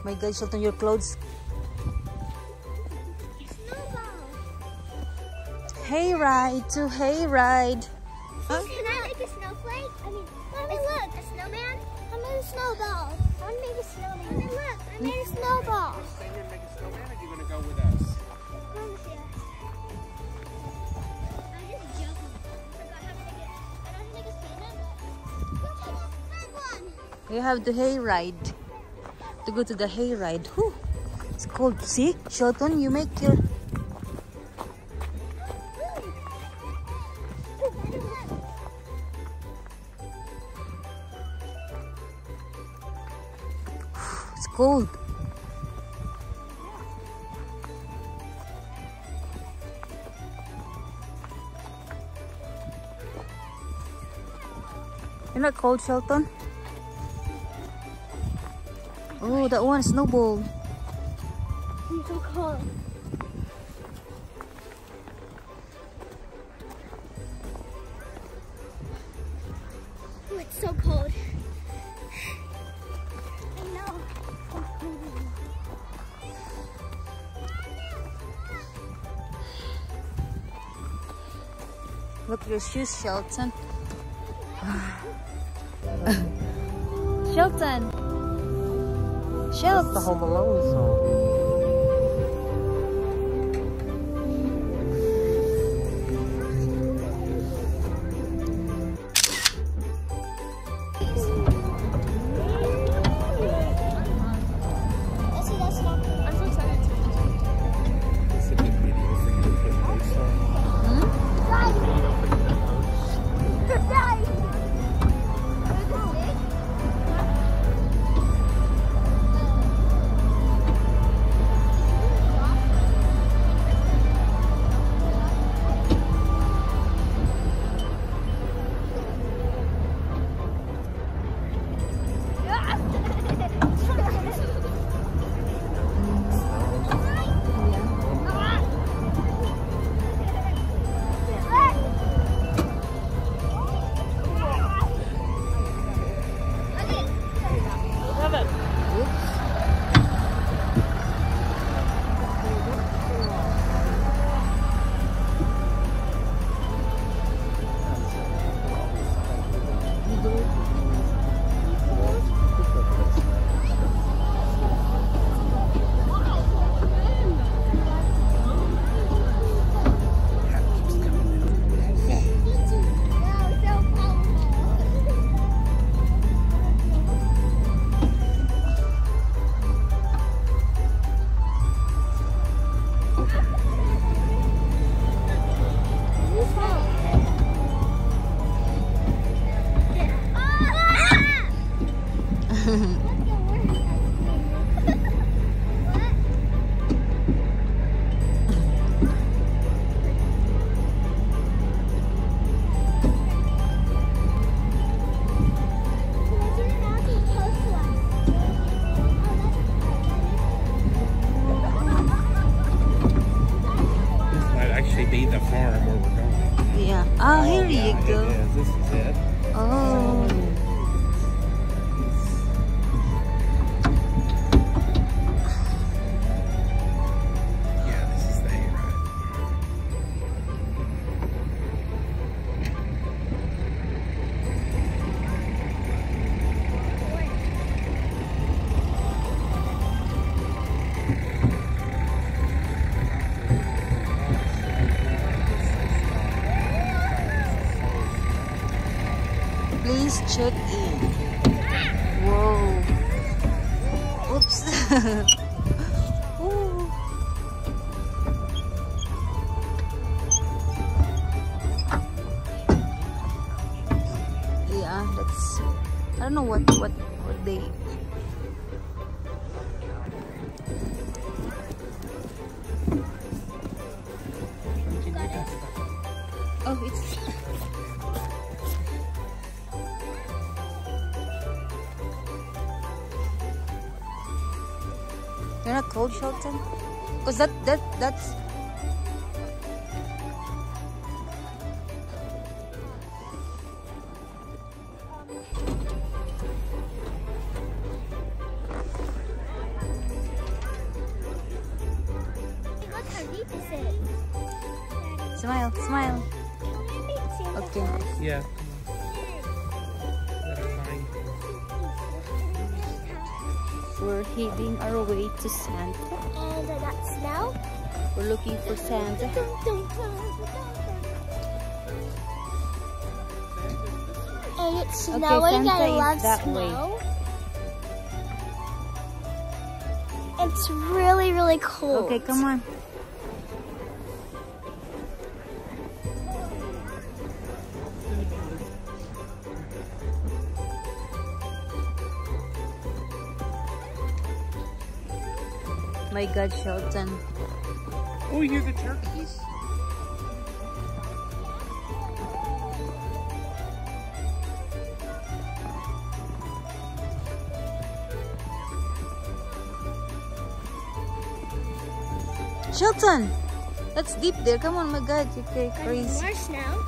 My God, Shelton, your clothes. Hayride to hayride. Huh? Can I make a snowflake? I mean, Mommy, look, a snowman. I made a snowball. I want to make a snowman. Mommy, look, I made a snowball. Are you staying here and make a snowman, or are you going to go with us? Mom's here. I'm just joking. I forgot how to make it. I don't make a snowman, but look at this big one. You have the hayride. To go to the hayride. Whew. It's cold. See, Shelton, you make your... It's cold. You're not cold, Shelton? Oh, that one, snowball. I'm so cold. Oh, it's so cold. I know. Look at your shoes, Shelton. Shelton. Shelton. The Home Alone song. Be the farm where we're going. Yeah. Oh, here yeah, you go. It is. This is it. Oh. Yeah, this is the hayride. Please check in. Whoa. Oops. Ooh. Yeah, that's... I don't know what they... Oh, it's... You're not cold, Shelton? Because that's... Smile, smile. Okay. Yeah. Better find. We're heading our way to Santa. And I got snow. We're looking for Santa. And it's snowing. Santa I is love that snow. It's really, really cold. Okay, come on. My God, Shelton. Oh, you hear the turkeys? Shelton! That's deep there. Come on, my God. You're crazy. More snow.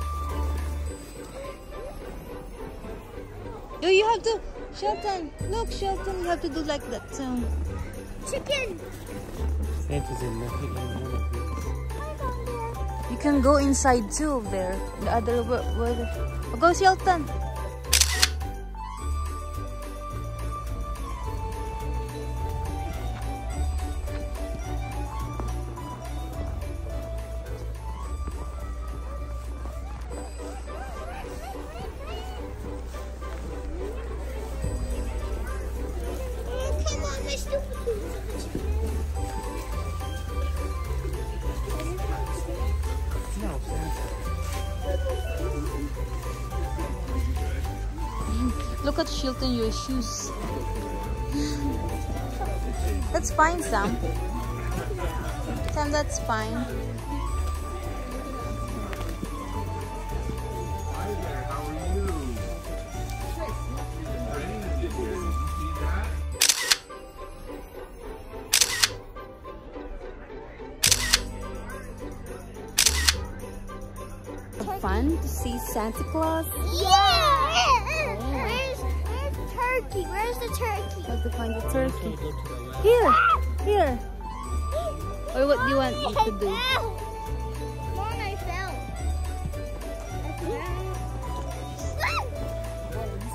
Yo, you have to... Shelton! Look, Shelton. You have to do like that too. Chicken. Santa's in one of these. You can go inside too there. The other... Go, Shelton! Come on, my stupid. No, Santa. Look at Shelton, your shoes. That's fine, Sam. Sam, that's fine. Hi there, how are you? Raining a bit here. Did you see that? Fun to see Santa Claus. Yeah! Where's turkey? Where's the turkey? How to find the turkey? Go to the left. Here! Here! Or what do you want me I to do? fell. Mom, I fell.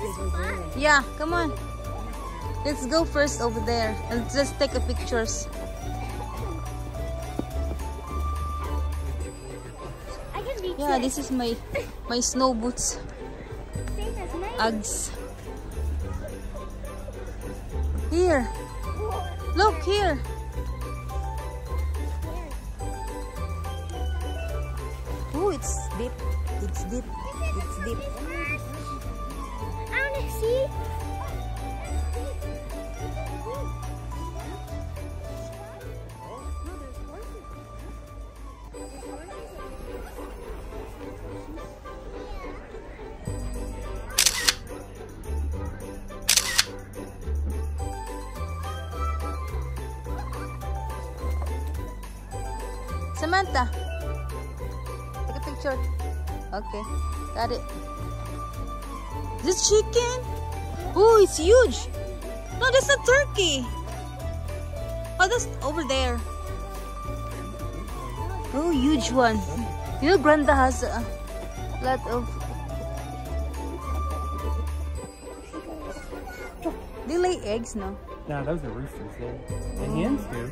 This is fun. Yeah, come on. Let's go first over there and just take a pictures. I can reach Yeah, it. this is my snow boots. Same as mine. Uggs. Here. Look here. Oh, it's deep. It's deep. It's deep. I want to see. Samantha, take a picture. Okay, got it. This chicken? Oh, it's huge. No, that's a turkey. Oh, that's over there. Oh, huge one. You know, Brenda has a lot of... They lay eggs, no? No, those are roosters there. The hens do.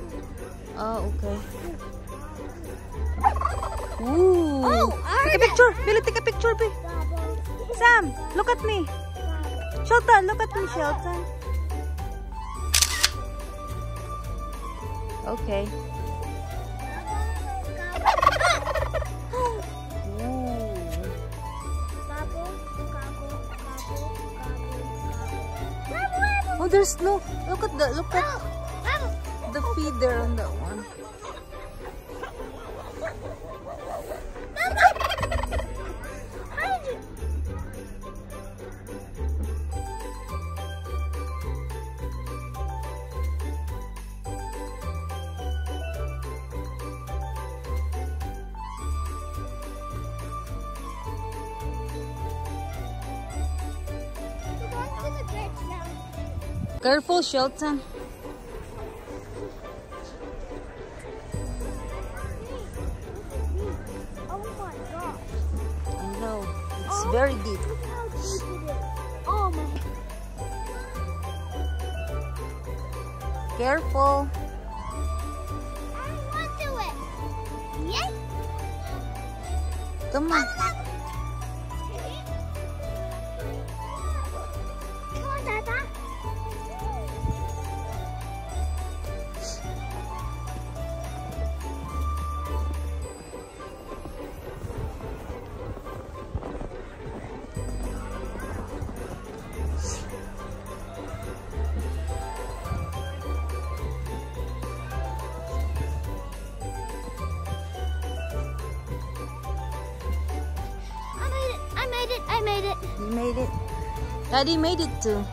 Oh, okay. Ooh. Oh, take a picture. Billy, take a picture, Billy. Sam, look at me. Shelton, look at me, Shelton. Okay. Oh, there's no. Look at the feeder on that one. Careful, Shelton. Oh my very deep. Look how deep it is. Oh my. Careful. I want to do it. Yay. Come on. Come on, Dada. I made it. You made it. Daddy made it too.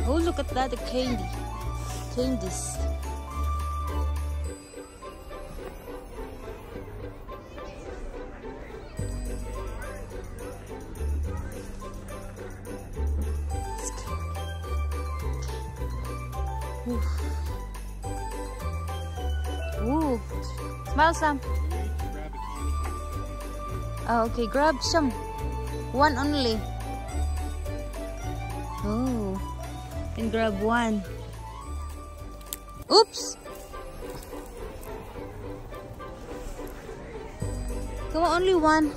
Oh, look at that, the candy. Candies. Ooh. Smile some. Oh, okay, grab some. One only. Oh. And grab one. Oops! Come on, only one.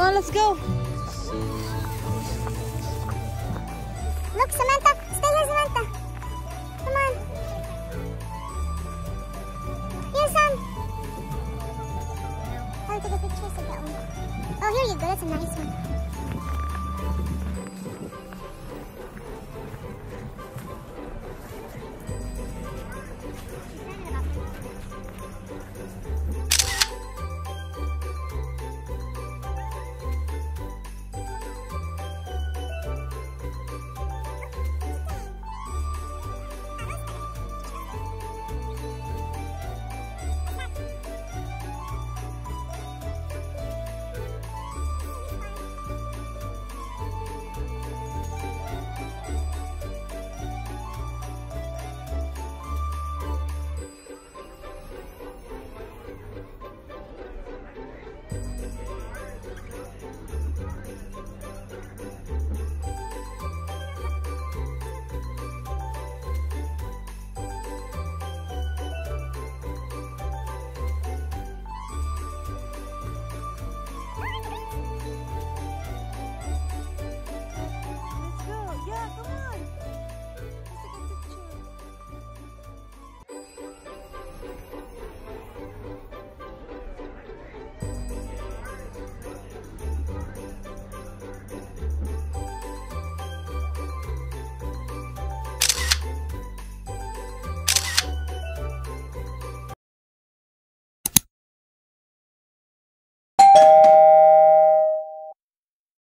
on, let's go. Look, Samantha. Stay here, Samantha. Come on. Here, Sam. I'll take a picture of that one. Oh, here you go. That's a nice one.